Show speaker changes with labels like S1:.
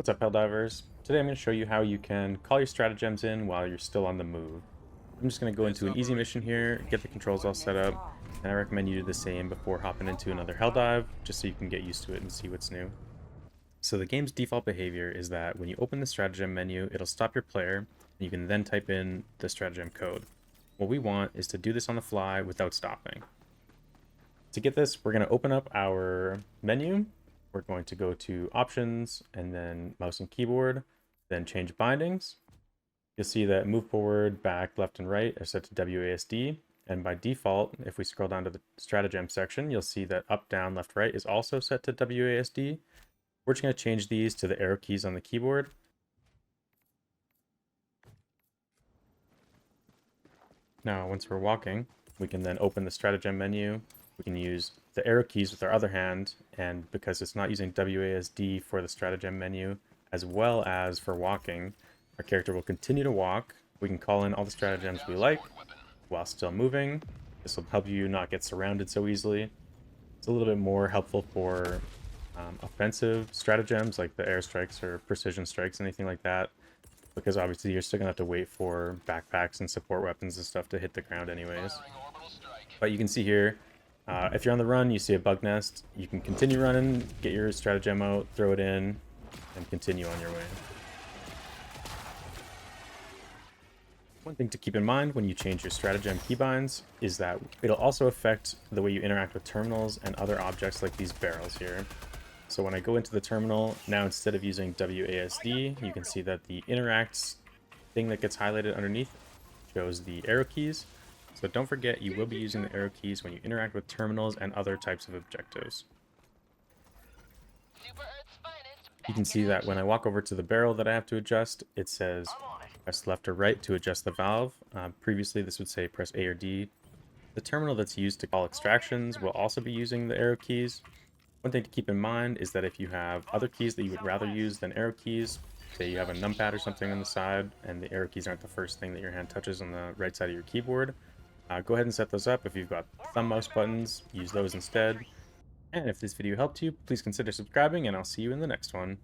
S1: What's up, Helldivers? Today I'm going to show you how you can call your stratagems in while you're still on the move. I'm just going to go into an easy mission here, get the controls all set up, and I recommend you do the same before hopping into another Helldive, just so you can get used to it and see what's new. So the game's default behavior is that when you open the stratagem menu, it'll stop your player, and you can then type in the stratagem code. What we want is to do this on the fly without stopping. To get this, we're going to open up our menu. We're going to go to options and then mouse and keyboard, then change bindings. You'll see that move forward, back, left, and right are set to WASD. And by default, if we scroll down to the stratagem section, you'll see that up, down, left, right is also set to WASD. We're just going to change these to the arrow keys on the keyboard. Now, once we're walking, we can then open the stratagem menu. We can use the arrow keys with our other hand, and because it's not using WASD for the stratagem menu, as well as for walking, our character will continue to walk. We can call in all the stratagems we like while still moving. This will help you not get surrounded so easily. It's a little bit more helpful for offensive stratagems like the airstrikes or precision strikes, anything like that, because obviously you're still gonna have to wait for backpacks and support weapons and stuff to hit the ground anyways. But you can see here, if you're on the run, you see a bug nest, you can continue running, get your stratagem out, throw it in, and continue on your way. One thing to keep in mind when you change your stratagem keybinds is that it'll also affect the way you interact with terminals and other objects like these barrels here. So when I go into the terminal, now instead of using WASD, you can see that the interacts thing that gets highlighted underneath shows the arrow keys. So don't forget, you will be using the arrow keys when you interact with terminals and other types of objectives. You can see that when I walk over to the barrel that I have to adjust, it says press left or right to adjust the valve. Previously, this would say press A or D. The terminal that's used to call extractions will also be using the arrow keys. One thing to keep in mind is that if you have other keys that you would rather use than arrow keys, say you have a numpad or something on the side, and the arrow keys aren't the first thing that your hand touches on the right side of your keyboard, go ahead and set those up. If you've got thumb mouse buttons, use those instead. And if this video helped you, please consider subscribing, and I'll see you in the next one.